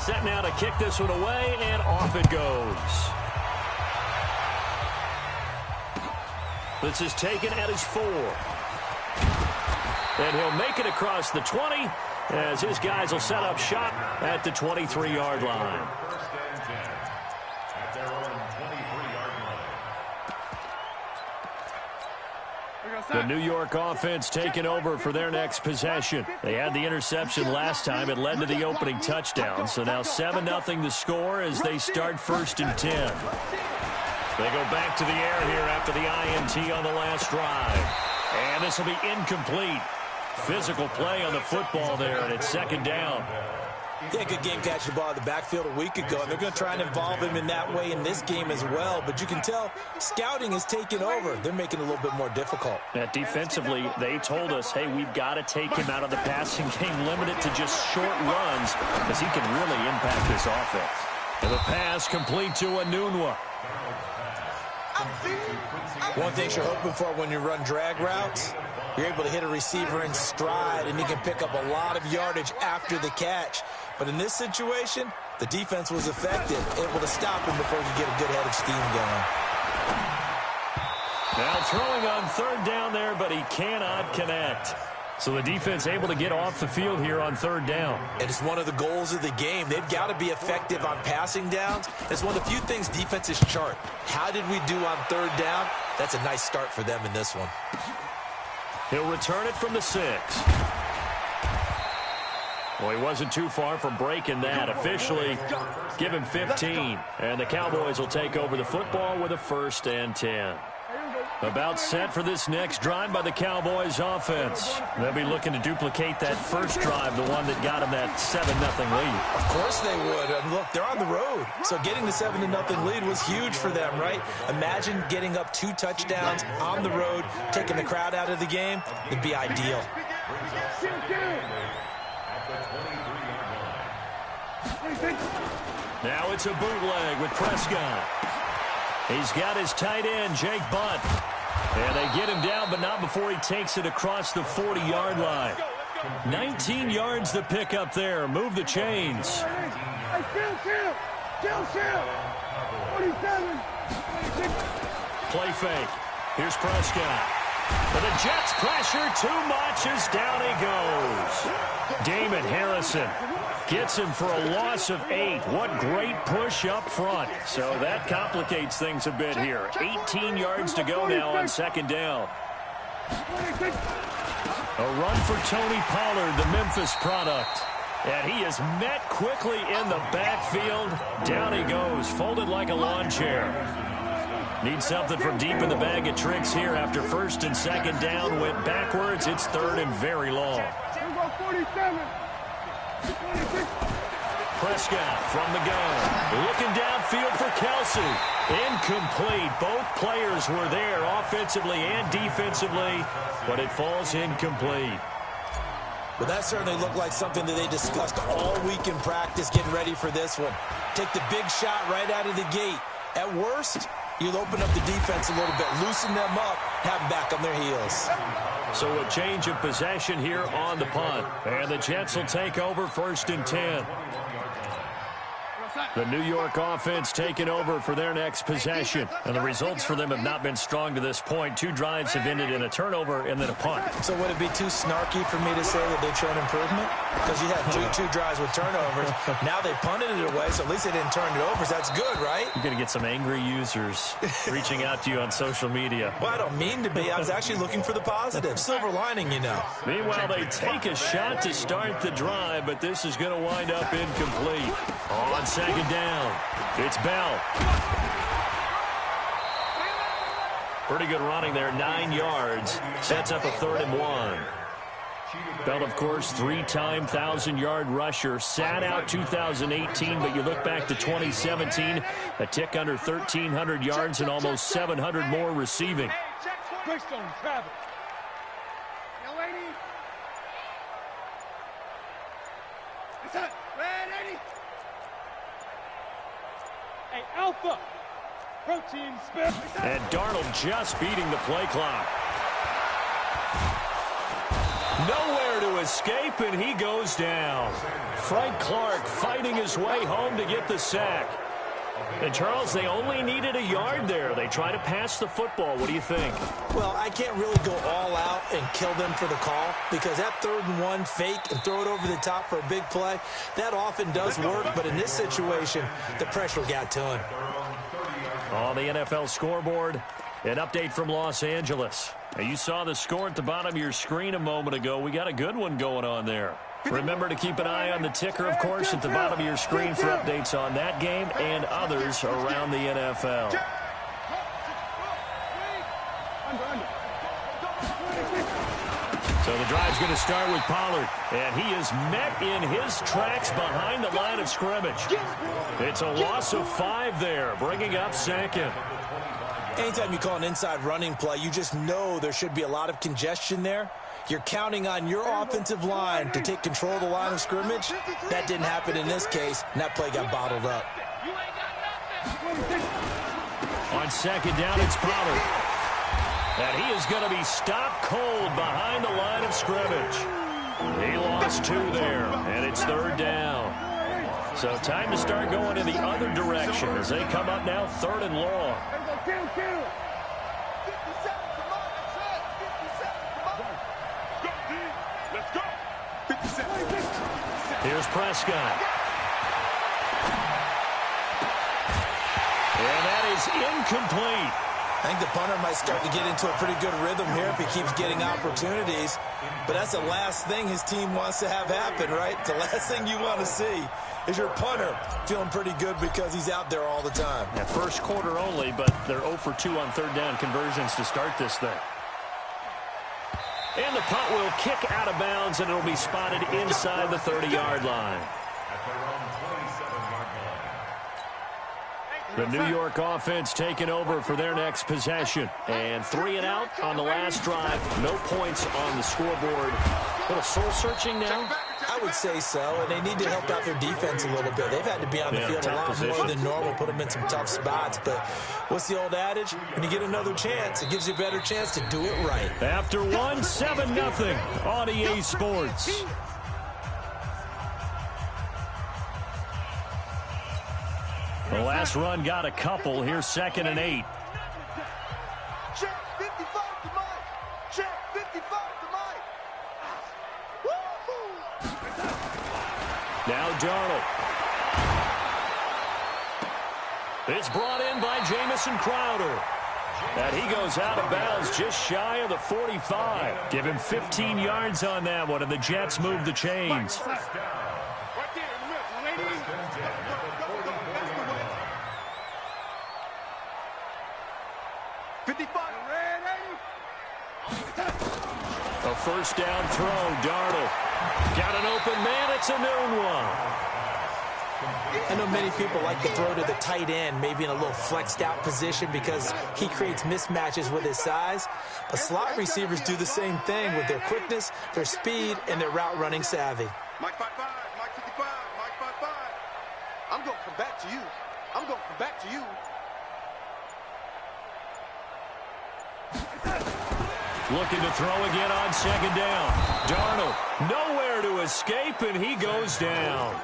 set now to kick this one away, and off it goes. This is taken at his 4. And he'll make it across the 20 as his guys will set up shop at the 23-yard line. The New York offense taking over for their next possession. They had the interception last time. It led to the opening touchdown. So now 7-0 the score as they start 1st and 10. They go back to the air here after the INT on the last drive. And this will be incomplete. Physical play on the football there, and it's 2nd down. Yeah, good game catching the ball in the backfield a week ago, and they're going to try and involve him in that way in this game as well. But you can tell scouting is taking over. They're making it a little bit more difficult. Defensively, they told us, hey, we've got to take him out of the passing game, limit it to just short runs, because he can really impact this offense. And the pass complete to Anunwa. One thing you're hoping for when you run drag routes, you're able to hit a receiver in stride, and he can pick up a lot of yardage after the catch. But in this situation, the defense was effective, able to stop him before he could get a good head of steam going. Now throwing on 3rd down there, but he cannot connect. So the defense able to get off the field here on 3rd down. And it's one of the goals of the game. They've got to be effective on passing downs. It's one of the few things defenses chart. How did we do on 3rd down? That's a nice start for them in this one. He'll return it from the 6. Well, he wasn't too far from breaking that. Officially, give him 15. And the Cowboys will take over the football with a 1st and 10. About set for this next drive by the Cowboys offense. They'll be looking to duplicate that first drive, the one that got them that 7-0 lead. Of course they would. And look, they're on the road. So getting the 7-0 lead was huge for them, right? Imagine getting up 2 touchdowns on the road, taking the crowd out of the game. It'd be ideal. Now it's a bootleg with Prescott. He's got his tight end, Jake Butt. And they get him down, but not before he takes it across the 40-yard line. 19 yards to pick up there. Move the chains. Play fake. Here's Prescott. But the Jets pressure too much as down he goes. Damon Harrison gets him for a loss of 8. What great push up front. So that complicates things a bit here. 18 yards to go now on 2nd down. A run for Tony Pollard, the Memphis product. And he is met quickly in the backfield. Down he goes, folded like a lawn chair. Needs something from deep in the bag of tricks here after 1st and 2nd down. Went backwards. It's 3rd and very long. Prescott from the gun. Looking downfield for Kelsey. Incomplete. Both players were there offensively and defensively, but it falls incomplete. Well, that certainly looked like something that they discussed all week in practice getting ready for this one. Take the big shot right out of the gate. At worst, you'll open up the defense a little bit, loosen them up, have them back on their heels. So a change of possession here on the punt. And the Jets will take over 1st and 10. The New York offense taking over for their next possession. And the results for them have not been strong to this point. 2 drives have ended in a turnover and then a punt. So would it be too snarky for me to say that they've shown improvement? Because you had two drives with turnovers. Now they punted it away, so at least they didn't turn it over. So that's good, right? You're going to get some angry users reaching out to you on social media. Well, I don't mean to be. I was actually looking for the positive. Silver lining, you know. Meanwhile, they take a shot to start the drive, but this is going to wind up incomplete. On 2nd down, it's Bell. Pretty good running there, 9 yards. Sets up a 3rd and 1. Bell, of course, 3-time 1,000-yard rusher. Sat out 2018, but you look back to 2017, a tick under 1,300 yards and almost 700 more receiving. Hey, Alpha! Protein spit! And Darnold just beating the play clock. Nowhere to to escape, and he goes down. Frank Clark fighting his way home to get the sack. And, Charles, they only needed a yard there. They try to pass the football. What do you think? Well, I can't really go all out and kill them for the call because that 3rd and 1 fake and throw it over the top for a big play, that often does work. But in this situation, the pressure got to him. On the NFL scoreboard, an update from Los Angeles. Now, you saw the score at the bottom of your screen a moment ago. We got a good one going on there. Remember to keep an eye on the ticker, of course, at the bottom of your screen for updates on that game and others around the NFL. So the drive's going to start with Pollard, and he is met in his tracks behind the line of scrimmage. It's a loss of 5 there, bringing up 2nd. Anytime you call an inside running play, you just know there should be a lot of congestion there. You're counting on your offensive line to take control of the line of scrimmage. That didn't happen in this case, and that play got bottled up. On 2nd down, it's Pollard. And he is going to be stopped cold behind the line of scrimmage. He lost 2 there, and it's 3rd down. So time to start going in the other direction as they come up now 3rd and long. Here's Prescott. And that is incomplete. I think the punter might start to get into a pretty good rhythm here if he keeps getting opportunities. But that's the last thing his team wants to have happen, right? The last thing you want to see is your punter feeling pretty good because he's out there all the time. Yeah, first quarter only, but they're 0 for 2 on 3rd down conversions to start this thing. And the punt will kick out of bounds, and it'll be spotted inside the 30-yard line. The New York offense taking over for their next possession. And 3 and out on the last drive. No points on the scoreboard. A little soul-searching now? I would say so, and they need to help out their defense a little bit. They've had to be on the field a lot more than normal, put them in some tough spots. But what's the old adage? When you get another chance, it gives you a better chance to do it right. After 1, 7-0 on EA Sports. The last run got a couple. Here's 2nd and 8. Check 55 to Mike. Check 55 to Mike. Now Darnold. It's brought in by Jamison Crowder. And he goes out of bounds just shy of the 45. Give him 15 yards on that one, and the Jets move the chains. A first down throw, Darnold. Got an open man, it's a noon one. I know many people like to throw to the tight end, maybe in a little flexed out position because he creates mismatches with his size. But slot receivers do the same thing with their quickness, their speed, and their route running savvy. Mike 5-5, Mike 55, Mike 5-5. I'm going to come back to you. I'm going to come back to you. Looking to throw again on 2nd down. Darnold nowhere to escape, and he goes down.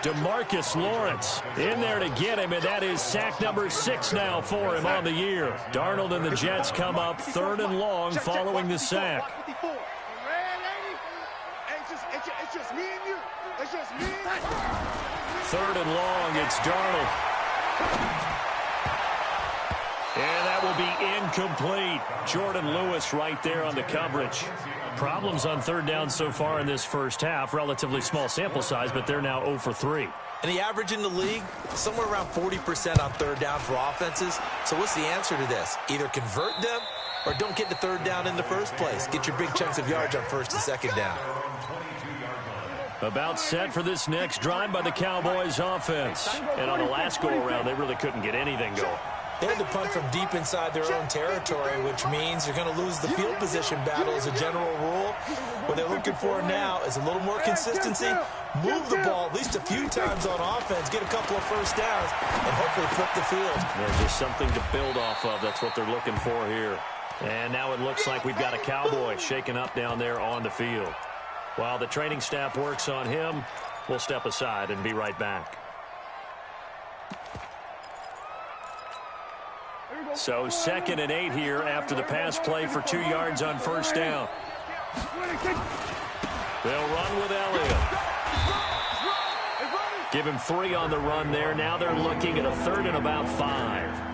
DeMarcus Lawrence in there to get him, and that is sack number 6 now for him on the year. Darnold and the Jets come up 3rd and long following the sack. It's just me and you. It's just me and you. 3rd and long, it's Darnold. And that will be incomplete. Jordan Lewis right there on the coverage. Problems on 3rd down so far in this first half. Relatively small sample size, but they're now 0 for 3. And the average in the league, somewhere around 40% on 3rd down for offenses. So what's the answer to this? Either convert them or don't get to 3rd down in the first place. Get your big chunks of yards on 1st and 2nd down. About set for this next drive by the Cowboys offense. And on the last go-around, they really couldn't get anything going. They had to punt from deep inside their own territory, which means you're going to lose the field position battle as a general rule. What they're looking for now is a little more consistency, move the ball at least a few times on offense, get a couple of first downs, and hopefully flip the field. Yeah, just something to build off of. That's what they're looking for here. And now it looks like we've got a Cowboy shaking up down there on the field. While the training staff works on him, we'll step aside and be right back. So 2nd and 8 here after the pass play for 2 yards on first down. They'll run with Elliott. Give him 3 on the run there. Now they're looking at a 3rd and about 5.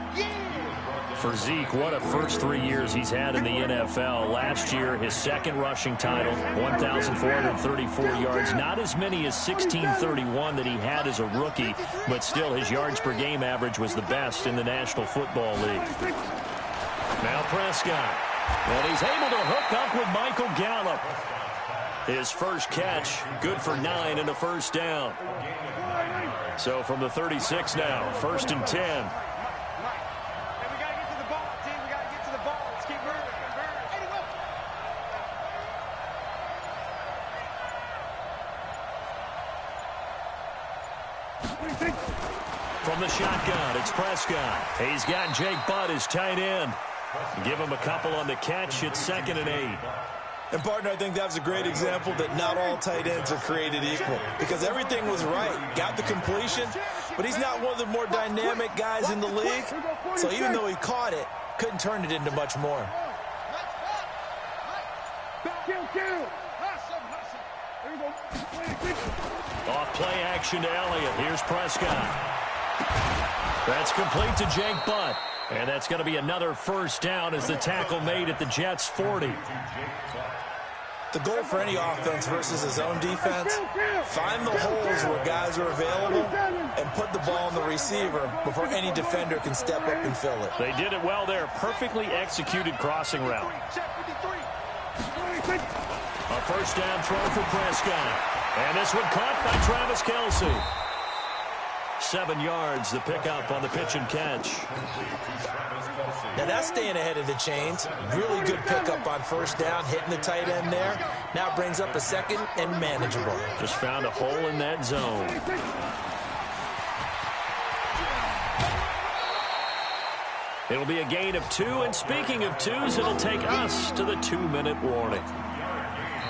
For Zeke, what a first 3 years he's had in the NFL. Last year, his 2nd rushing title, 1,434 yards. Not as many as 1,631 that he had as a rookie, but still his yards per game average was the best in the National Football League. Now Prescott. And he's able to hook up with Michael Gallup. His first catch, good for 9 and a first down. So from the 36 now, 1st and 10. From the shotgun, it's Prescott. He's got Jake Butt, his tight end. Give him a couple on the catch. It's 2nd and 8. And, partner, I think that was a great example that not all tight ends are created equal because everything was right. Got the completion, but he's not one of the more dynamic guys in the league. So even though he caught it, couldn't turn it into much more. Off play action to Elliott. Here's Prescott. That's complete to Jake Butt. And that's going to be another first down as the tackle made at the Jets' 40. The goal for any offense versus his own defense, find the holes where guys are available and put the ball on the receiver before any defender can step up and fill it. They did it well there. Perfectly executed crossing route. A first down throw for Prescott. And this one caught by Travis Kelce. 7 yards, the pickup on the pitch and catch. Now that's staying ahead of the chains. Really good pickup on first down, hitting the tight end there. Now brings up a 2nd and manageable. Just found a hole in that zone. It'll be a gain of 2, and speaking of 2s, it'll take us to the 2-minute warning.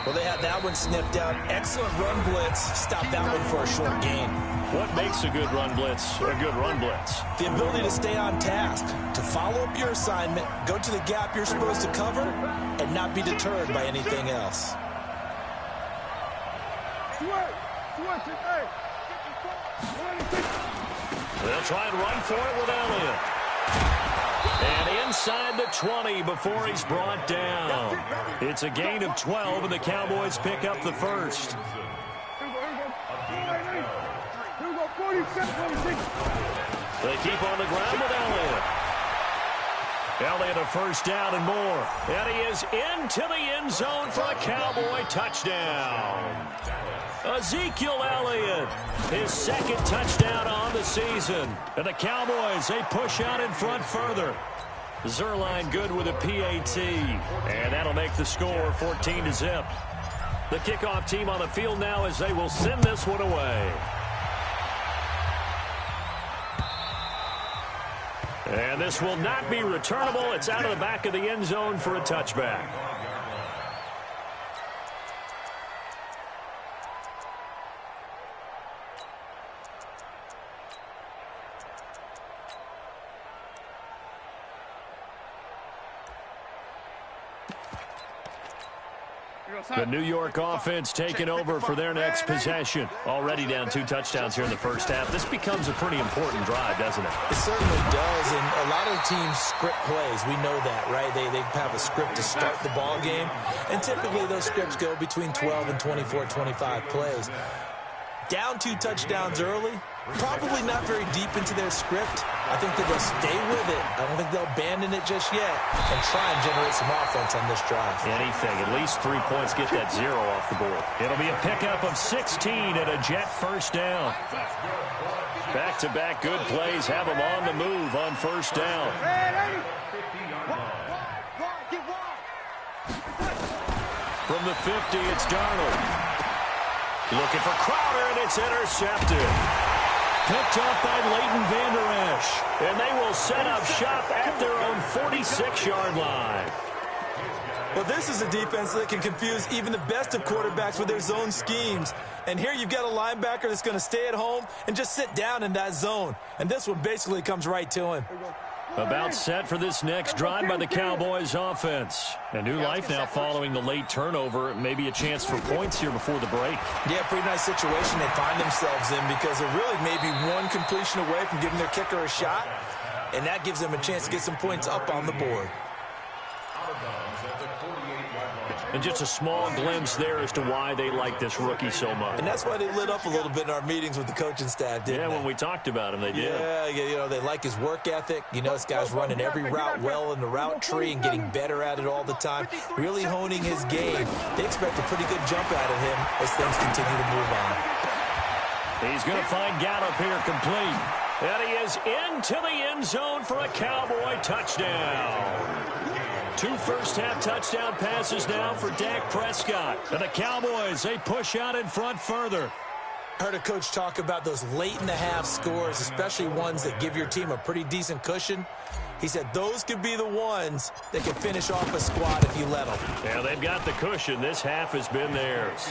Well, they had that one sniffed out. Excellent run blitz. Stop that one for a short gain. What makes a good run blitz a good run blitz? The ability to stay on task, to follow up your assignment, go to the gap you're supposed to cover, and not be deterred by anything else. They'll try and run for it with Elliott. And inside the 20 before he's brought down. It's a gain of 12, and the Cowboys pick up the first. They keep on the ground with Elliott. Elliott a first down and more. And he is into the end zone for a Cowboy touchdown. Ezekiel Elliott, his 2nd touchdown on the season. And the Cowboys, they push out in front further. Zerline good with a PAT. And that'll make the score 14-0. The kickoff team on the field now as they will send this one away. And this will not be returnable. It's out of the back of the end zone for a touchback. The New York offense taking over for their next possession. Already down 2 touchdowns here in the first half. This becomes a pretty important drive, doesn't it? It certainly does, and a lot of teams script plays. We know that, right? They have a script to start the ball game, and typically those scripts go between 12 and 24, 25 plays. Down 2 touchdowns early, probably not very deep into their script. I think that they'll stay with it. I don't think they'll abandon it just yet and try and generate some offense on this drive. Anything, at least 3 points, get that 0 off the board. It'll be a pickup of 16 and a Jet first down. Back-to-back good plays have them on the move on first down. From the 50, it's Darnold. Looking for Crowder, and it's intercepted. Picked up by Leighton Vander Esch. And they will set up shop at their own 46-yard line. Well, this is a defense that can confuse even the best of quarterbacks with their zone schemes. And here you've got a linebacker that's going to stay at home and just sit down in that zone. And this one basically comes right to him. About set for this next drive by the Cowboys offense. A new life now following the late turnover. Maybe a chance for points here before the break. Yeah, pretty nice situation they find themselves in because they're really maybe one completion away from giving their kicker a shot. And that gives them a chance to get some points up on the board. And just a small glimpse there as to why they like this rookie so much. And that's why they lit up a little bit in our meetings with the coaching staff, didn't they? When we talked about him, they did. Yeah, you know, they like his work ethic. You know, this guy's running every route well in the route tree and getting better at it all the time, really honing his game. They expect a pretty good jump out of him as things continue to move on. He's going to find Gallup here complete. And he is into the end zone for a Cowboy touchdown. 2 first-half touchdown passes now for Dak Prescott. And the Cowboys, they push out in front further. I heard a coach talk about those late-in-the-half scores, especially ones that give your team a pretty decent cushion. He said those could be the ones that can finish off a squad if you let them. Yeah, they've got the cushion. This half has been theirs.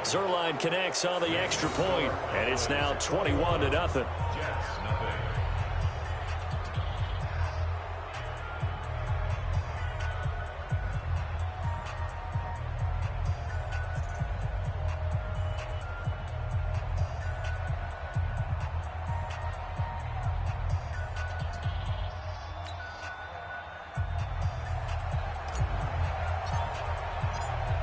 Zerline connects on the extra point, and it's now 21-0.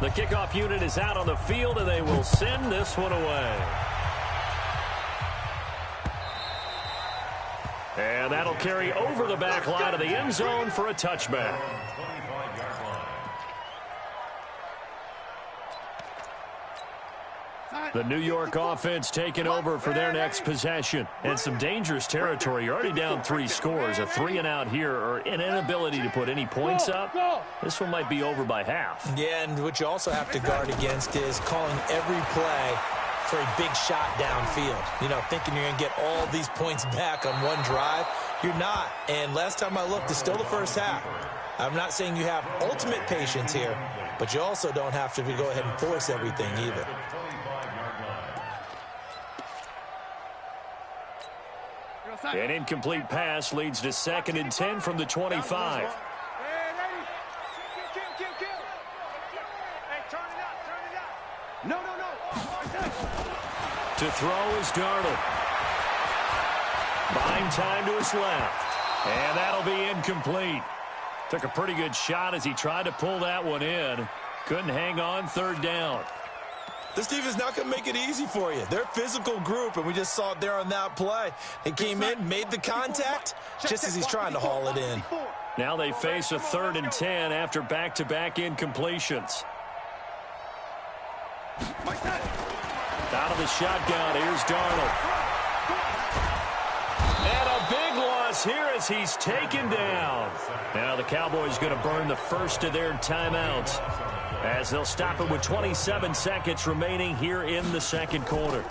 The kickoff unit is out on the field, and they will send this one away. And that'll carry over the back line of the end zone for a touchback. The New York offense taking over for their next possession. And some dangerous territory. You're already down 3 scores. A 3-and-out here, or an inability to put any points up. This one might be over by half. Yeah, and what you also have to guard against is calling every play for a big shot downfield. You know, thinking you're going to get all these points back on one drive. You're not. And last time I looked, it's still the first half. I'm not saying you have ultimate patience here, but you also don't have to go ahead and force everything either. An incomplete pass leads to 2nd and 10 from the 25. To throw is Darnold. Buying time to his left. And that'll be incomplete. Took a pretty good shot as he tried to pull that one in. Couldn't hang on 3rd down. This team is not going to make it easy for you. They're a physical group, and we just saw it there on that play. They came in, made the contact, just as he's trying to haul it in. Now they face a 3rd and 10 after back-to-back incompletions. Out of the shotgun, here's Darnold. And a big loss here as he's taken down. Now the Cowboys going to burn the first of their timeouts, as they'll stop it with 27 seconds remaining here in the 2nd quarter.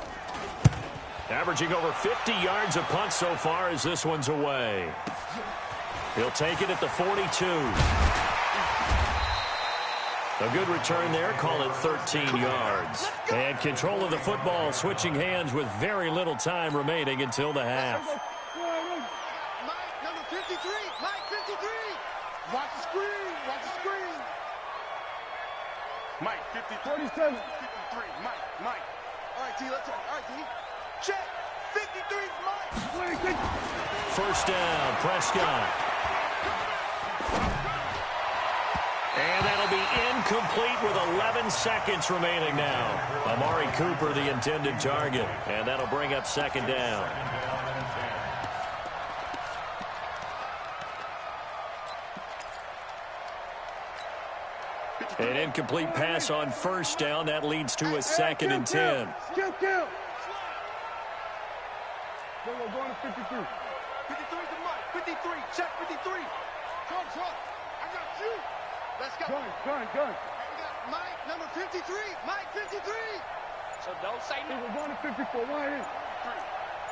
Averaging over 50 yards a punt so far as this one's away. He'll take it at the 42. A good return there, call it 13 yards. And control of the football switching hands with very little time remaining until the half. Mike, number 53. Mike, 53. Watch the screen. Watch the screen. Mike, 53. 53. Mike. All right, T, let's go. All right, T. Check. 53's Mike. First down, Prescott. And that'll be incomplete with 11 seconds remaining now. Amari Cooper, the intended target. And that'll bring up 2nd down. An incomplete pass on 1st down. That leads to a 2nd and 10. Kill. We're going to 53. 53 to Mike. 53. Check 53. Come, I got you. Let's go. Gun. We got Mike, number 53. Mike, 53. So don't say no. We're going to 54. Why is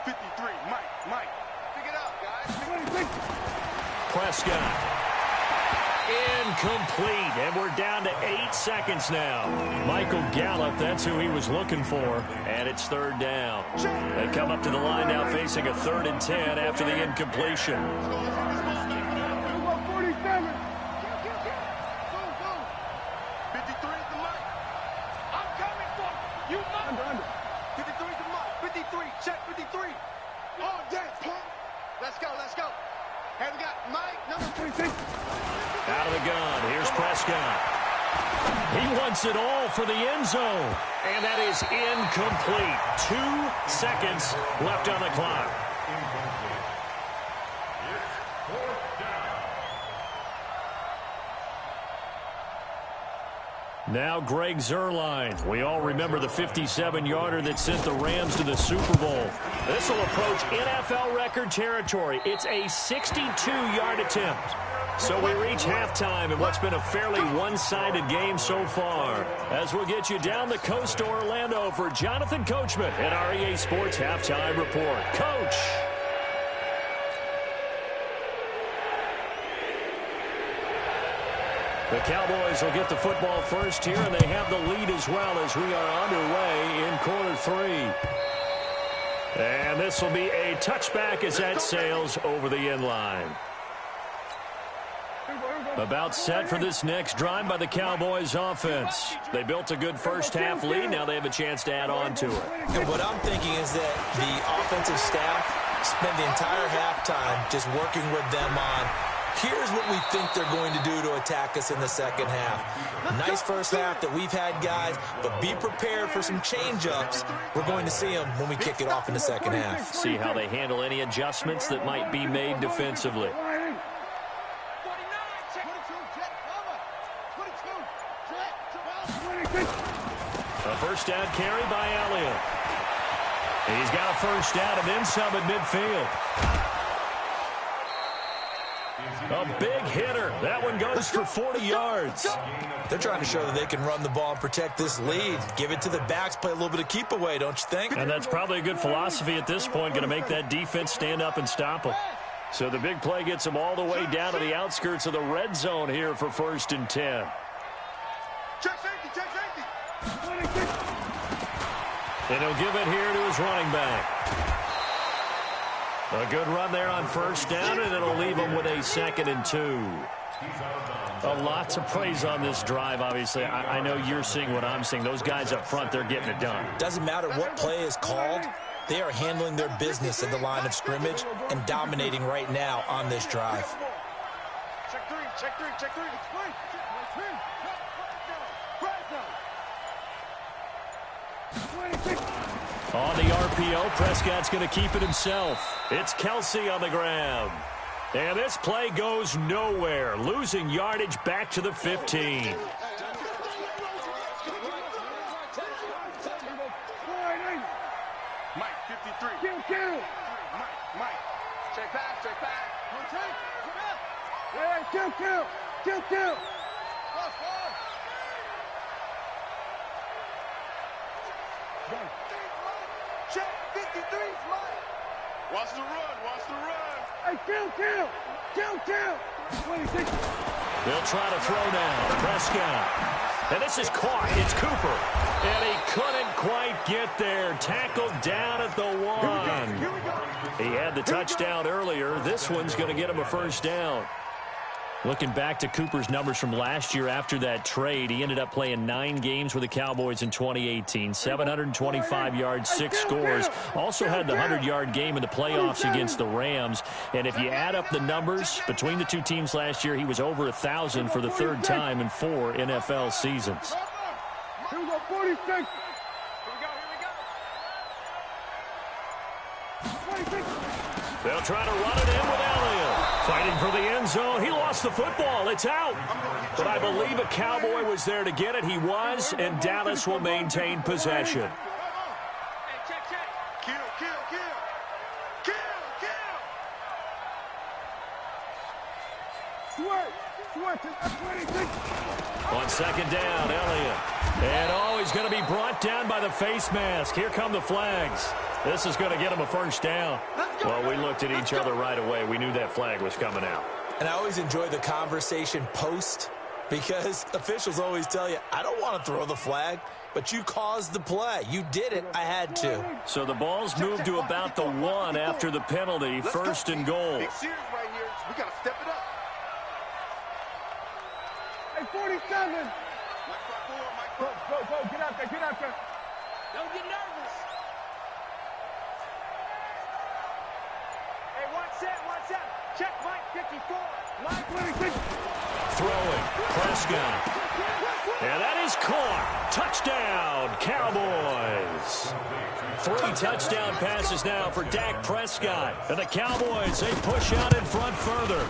53. Mike. Pick it up, guys. Prescott. Incomplete, and we're down to 8 seconds now. Michael Gallup, that's who he was looking for, and it's third down. They come up to the line now facing a 3rd and 10 after the incompletion. 47. 53. Oh, damn, pump. Let's go. Hey, we got Mike, number 26. Out of the gun, here's Prescott. He wants it all for the end zone. And that is incomplete. 2 seconds left on the clock. Now Greg Zuerlein. We all remember the 57-yarder that sent the Rams to the Super Bowl. This will approach NFL record territory. It's a 62-yard attempt. So we reach halftime in what's been a fairly one-sided game so far. As we'll get you down the coast to Orlando for Jonathan Coachman at our EA Sports Halftime Report. Coach. The Cowboys will get the football first here, and they have the lead as well as we are underway in quarter 3. And this will be a touchback as that sails over the end line. About set for this next drive by the Cowboys offense. They built a good first-half lead. Now they have a chance to add on to it. And what I'm thinking is that the offensive staff spent the entire halftime just working with them on, here's what we think they're going to do to attack us in the second half. Nice first half that we've had, guys, but be prepared for some change-ups. We're going to see them when we kick it off in the second half. See how they handle any adjustments that might be made defensively. A first down carry by Elliott. He's got a first down and then some at midfield. A big hitter. That one goes for 40 yards. They're trying to show that they can run the ball and protect this lead. Give it to the backs, play a little bit of keep away, don't you think? And that's probably a good philosophy at this point, going to make that defense stand up and stop them. So the big play gets them all the way down to the outskirts of the red zone here for 1st and 10. Check safety. And he'll give it here to his running back. A good run there on first down, and it'll leave him with a 2nd and 2. Lots of praise on this drive, obviously. I know you're seeing what I'm seeing. Those guys up front, they're getting it done. Doesn't matter what play is called. They are handling their business at the line of scrimmage and dominating right now on this drive. Check three. On the RPO, Prescott's going to keep it himself. It's Kelsey on the ground. And this play goes nowhere, losing yardage back to the 15. Mike, 53. Kill. Mike. Check back. Yeah, kill. Check 53's Mike. Watch the run. Hey, kill. 26. They'll try to throw now. Prescott. And this is caught. It's Cooper. And he couldn't quite get there. Tackled down at the 1. He had the touchdown earlier. This one's going to get him a first down. Looking back to Cooper's numbers from last year after that trade, he ended up playing 9 games with the Cowboys in 2018. 725 yards, 6 scores. Also had the 100-yard game in the playoffs against the Rams. And if you add up the numbers between the two teams last year, he was over 1,000 for the 3rd time in 4 NFL seasons. Here we go, 46. Here we go. 26. They'll try to run it in with Elliott. Fighting for the end zone. He lost the football. It's out. But I believe a Cowboy was there to get it. He was, and Dallas will maintain possession. Kill. Switch. 26. On 2nd down, Elliott. And he's going to be brought down by the face mask. Here come the flags. This is going to get him a first down. Well, we looked at each other right away. We knew that flag was coming out. And I always enjoy the conversation post because officials always tell you, I don't want to throw the flag, but you caused the play. You did it. I had to. So the ball's moved to about the 1 after the penalty. First and goal. Big series right here. We got to step it up. Hey, 47. Mike 5-4, Mike 5. Go. Get out there. Don't get nervous. Hey, watch that. Check Mike 54. Line 26. Throwing. Prescott. And that is caught. Touchdown, Cowboys. 3 touchdown passes now for Dak Prescott. And the Cowboys, they push out in front further.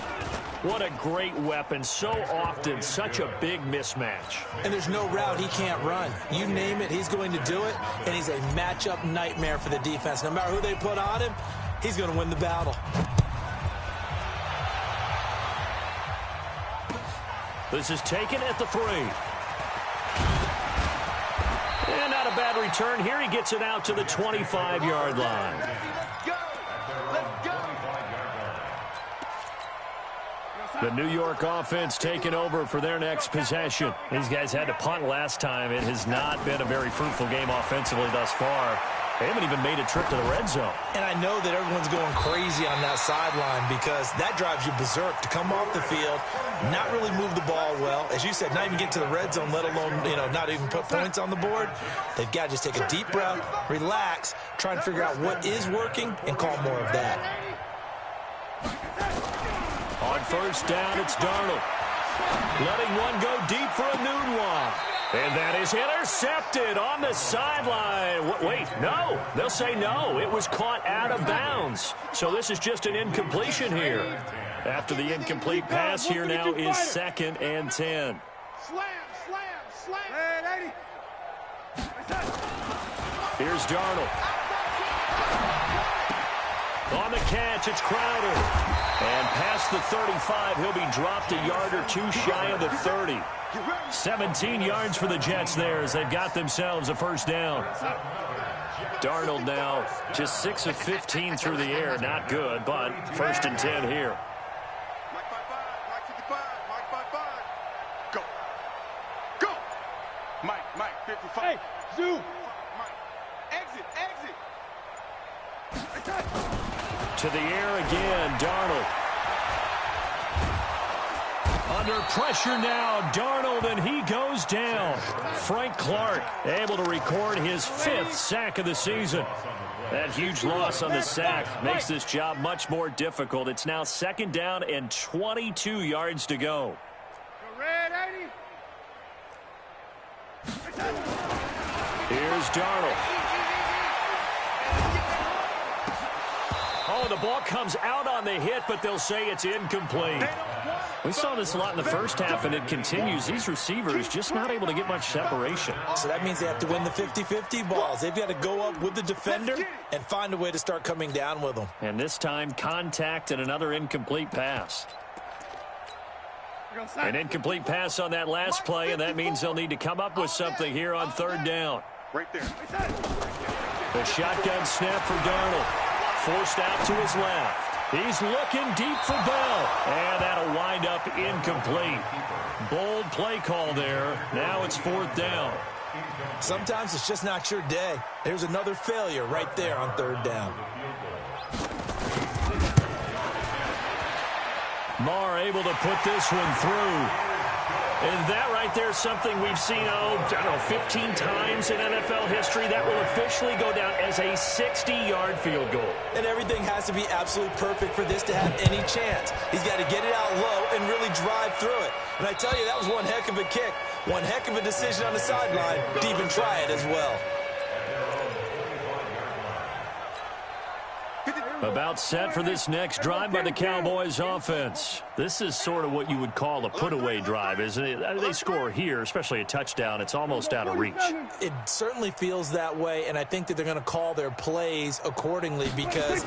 What a great weapon. So often, such a big mismatch. And there's no route he can't run. You name it, he's going to do it. And he's a matchup nightmare for the defense. No matter who they put on him, he's going to win the battle. This is taken at the 3. And not a bad return here. He gets it out to the 25-yard line. Let's go. The New York offense taking over for their next possession. These guys had to punt last time. It has not been a very fruitful game offensively thus far. They haven't even made a trip to the red zone. And I know that everyone's going crazy on that sideline because that drives you berserk to come off the field, not really move the ball well. As you said, not even get to the red zone, let alone, not even put points on the board. They've got to just take a deep breath, relax, try and figure out what is working and call more of that. On first down, it's Darnold. Letting one go deep for a noon one. And that is intercepted on the sideline. Wait, no. They'll say no. It was caught out of bounds. So this is just an incompletion here. After the incomplete pass, here now is 2nd and 10. Slam. Hey, 80. Here's Darnold. On the catch, it's Crowder. And past the 35, he'll be dropped a yard or 2 shy of the 30. 17 yards for the Jets there as they've got themselves a first down. Darnold now just 6 of 15 through the air. Not good, but 1st and 10 here. Mike 5-5, Mike 55, Mike 5-5. Go. Mike 55. Hey, Zoo. Mike. Exit. To the air again, Darnold. Under pressure now, Darnold, and he goes down. Frank Clark able to record his 5th sack of the season. That huge loss on the sack makes this job much more difficult. It's now 2nd down and 22 yards to go. Red 80. Here's Darnold. Oh, the ball comes out on the hit, but they'll say it's incomplete. We saw this a lot in the first half, and it continues. These receivers just not able to get much separation. So that means they have to win the 50-50 balls. They've got to go up with the defender and find a way to start coming down with them. And this time, contact and another incomplete pass. An incomplete pass on that last play, and that means they'll need to come up with something here on 3rd down. Right there. The shotgun snap for Darnold. Forced out to his left. He's looking deep for Bell. And that'll wind up incomplete. Bold play call there. Now it's 4th down. Sometimes it's just not your day. There's another failure right there on 3rd down. Marr able to put this one through. And that right there is something we've seen, I don't know, 15 times in NFL history. That will officially go down as a 60-yard field goal. And everything has to be absolutely perfect for this to have any chance. He's got to get it out low and really drive through it. And I tell you, that was one heck of a kick. One heck of a decision on the sideline to even try it as well. About set for this next drive by the Cowboys offense. This is sort of what you would call a put-away drive, isn't it? They score here, especially a touchdown. It's almost out of reach. It certainly feels that way, and I think that they're going to call their plays accordingly because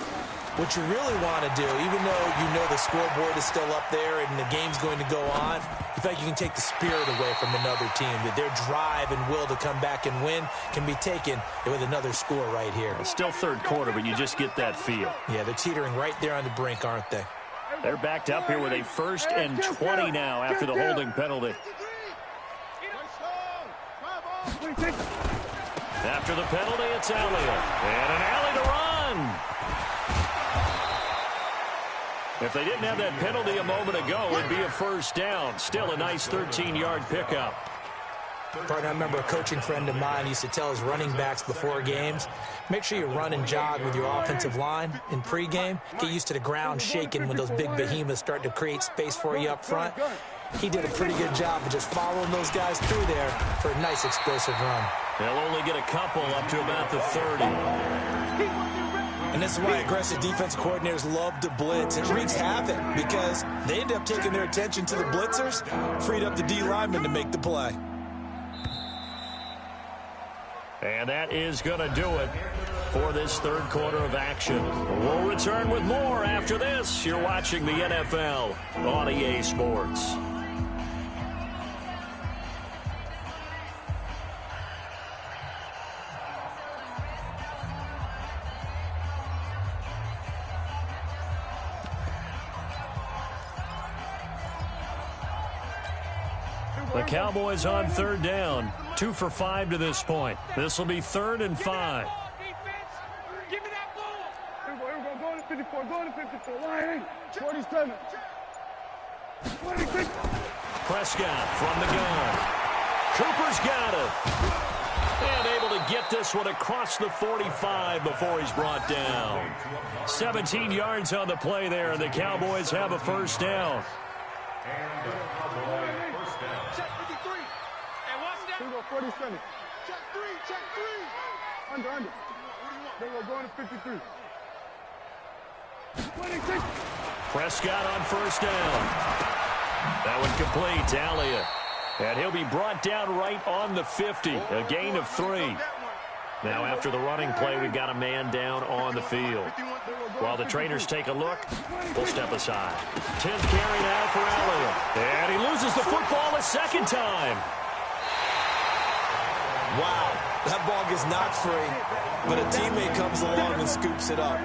what you really want to do, even though you know the scoreboard is still up there and the game's going to go on, you feel like you can take the spirit away from another team, that their drive and will to come back and win can be taken with another score right here. It's still 3rd quarter, but you just get that feel. Yeah, they're teetering right there on the brink, aren't they? They're backed up here with a 1st and 20 now after the holding penalty. After the penalty, it's Elliott. And an alley to run. If they didn't have that penalty a moment ago, it'd be a 1st down. Still a nice 13-yard pickup. Partner, I remember a coaching friend of mine used to tell his running backs before games, make sure you run and jog with your offensive line in pregame. Get used to the ground shaking when those big behemoths start to create space for you up front. He did a pretty good job of just following those guys through there for a nice explosive run. They'll only get a couple up to about the 30. And this is why aggressive defensive coordinators love to blitz. It wreaks havoc because they end up taking their attention to the blitzers, freed up the D lineman to make the play. And that is going to do it for this 3rd quarter of action. We'll return with more after this. You're watching the NFL on EA Sports. The Cowboys on 3rd down. 2 for 5 to this point. This will be 3rd and 5. Give me that ball. Here we go. Go to 54. Go to 54. Line 47. 26. Prescott from the gun. Cooper's got it. And able to get this one across the 45 before he's brought down. 17 yards on the play there, and the Cowboys have a 1st down. Check 53. And what's that? Here we go. 47. Check 3. Check 3. Under. Here we go. Going to 53. 26. Prescott on 1st down. That one complete to Elliott. And he'll be brought down right on the 50. A gain of 3. Now after the running play, we've got a man down on the field. While the trainers take a look, we'll step aside. 10th carry now for Elliott. And he loses the football a 2nd time. Wow, that ball gets knocked free, but a teammate comes along and scoops it up.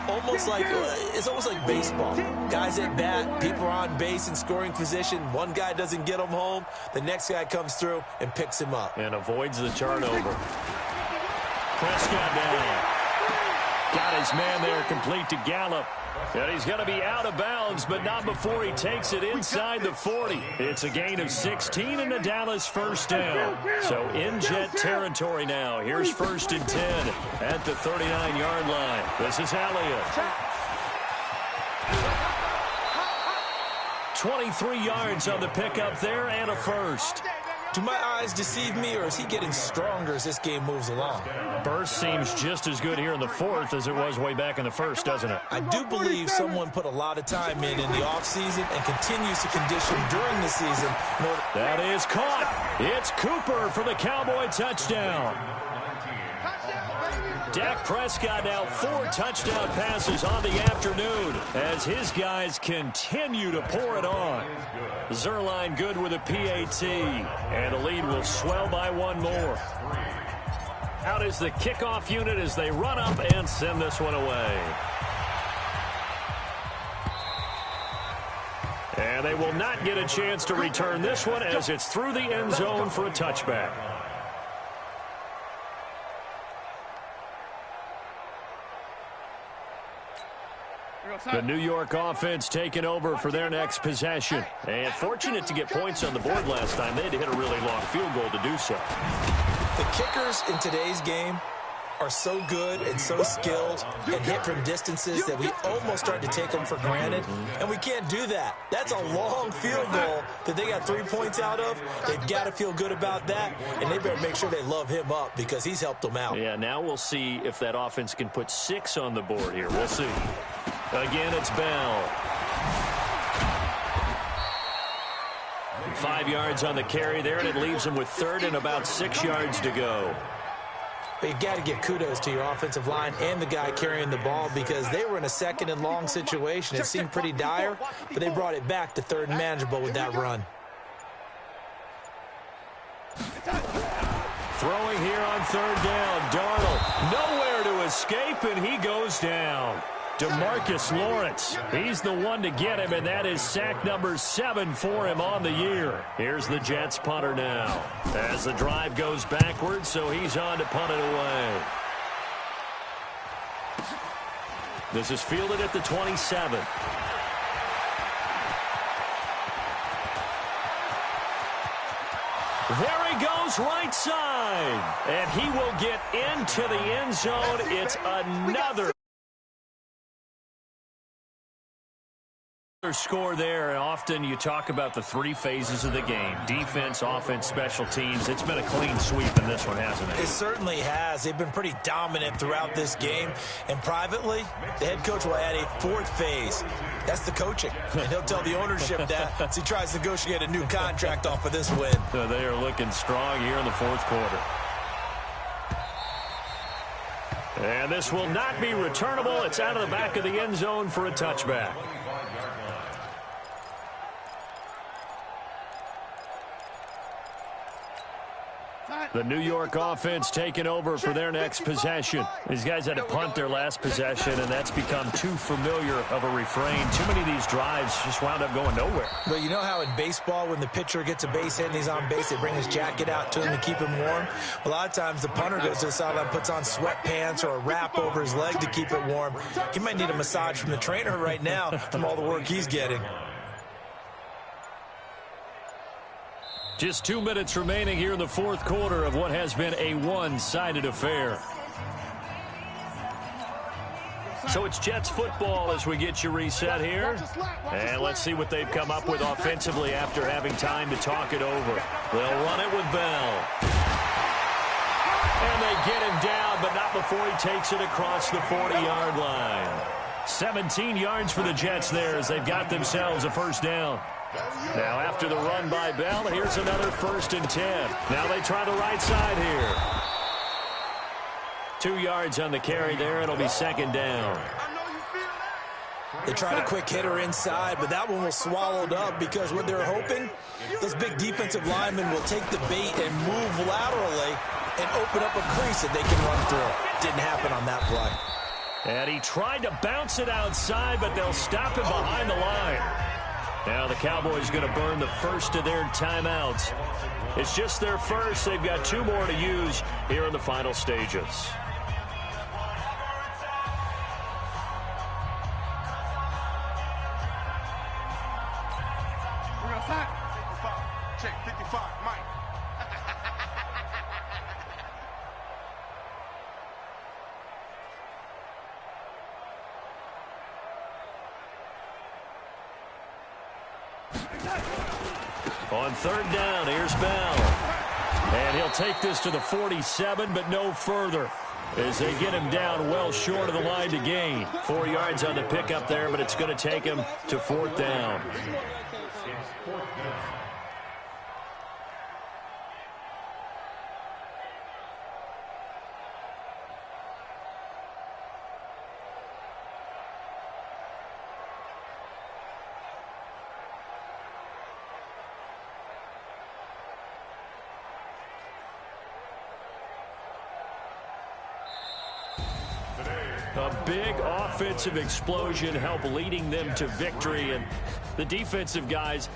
It's almost like baseball. Guys at bat, people are on base in scoring position. One guy doesn't get him home. The next guy comes through and picks him up. And avoids the turnover. Prescott down. Got his man there complete to Gallup. And he's going to be out of bounds, but not before he takes it inside the 40. It's a gain of 16 and a Dallas 1st down. So in Jet territory now. Here's 1st and 10 at the 39-yard line. This is Elliott. 23 yards on the pickup there and a 1st. Do my eyes deceive me, or is he getting stronger as this game moves along? Burst seems just as good here in the 4th as it was way back in the 1st, doesn't it? I do believe someone put a lot of time in the offseason and continues to condition during the season. That is caught. It's Cooper for the Cowboy touchdown. Dak Prescott now 4 touchdown passes on the afternoon as his guys continue to pour it on. Zerline good with a PAT, and the lead will swell by 1 more. Out is the kickoff unit as they run up and send this one away. And they will not get a chance to return this one as it's through the end zone for a touchback. The New York offense taking over for their next possession. And fortunate to get points on the board last time. They had to hit a really long field goal to do so. The kickers in today's game are so good and so skilled and hit from distances that we almost start to take them for granted. And we can't do that. That's a long field goal that they got 3 points out of. They've got to feel good about that, and they better make sure they love him up because he's helped them out. Yeah, now we'll see if that offense can put 6 on the board here. We'll see. Again, it's Bell. 5 yards on the carry there, and it leaves them with 3rd and about 6 yards to go. But you got to give kudos to your offensive line and the guy carrying the ball because they were in a 2nd and long situation. It seemed pretty dire, but they brought it back to 3rd and manageable with that run. Throwing here on 3rd down, Darnold. Nowhere to escape, and he goes down. DeMarcus Lawrence. He's the one to get him, and that is sack number 7 for him on the year. Here's the Jets punter now as the drive goes backwards, so he's on to punt it away. This is fielded at the 27. There he goes, right side. And he will get into the end zone. It's another score there. And often you talk about the 3 phases of the game: defense, offense, special teams. It's been a clean sweep in this one, hasn't it? It certainly has. They've been pretty dominant throughout this game. And privately, the head coach will add a 4th phase. That's the coaching. And he'll tell the ownership that as he tries to negotiate a new contract off of this win. So they are looking strong here in the 4th quarter. And this will not be returnable. It's out of the back of the end zone for a touchback. The New York offense taking over for their next possession. These guys had to punt their last possession, and that's become too familiar of a refrain. Too many of these drives just wound up going nowhere. Well, you know how in baseball, when the pitcher gets a base hit and he's on base, they bring his jacket out to him to keep him warm? A lot of times the punter goes to the sideline, puts on sweatpants or a wrap over his leg to keep it warm. He might need a massage from the trainer right now from all the work he's getting. Just 2 minutes remaining here in the 4th quarter of what has been a one-sided affair. So it's Jets football as we get you reset here. And let's see what they've come up with offensively after having time to talk it over. They'll run it with Bell. And they get him down, but not before he takes it across the 40-yard line. 17 yards for the Jets there as they've got themselves a first down. Now after the run by Bell, here's another 1st and 10. Now they try the right side here. 2 yards on the carry there. It'll be 2nd down. They tried a quick hitter inside, but that one was swallowed up because what they're hoping, those big defensive linemen will take the bait and move laterally and open up a crease that they can run through. Didn't happen on that play. And he tried to bounce it outside, but they'll stop him behind the line. Now the Cowboys going to burn the first of their timeouts. It's just their first. They've got 2 more to use here in the final stages. We're outside. 55. Check 55. Mike. On 3rd down, here's Bell. And he'll take this to the 47, but no further, as they get him down well short of the line to gain. 4 yards on the pickup there, but it's going to take him to 4th down. A big offensive explosion helped leading them to victory, and the defensive guys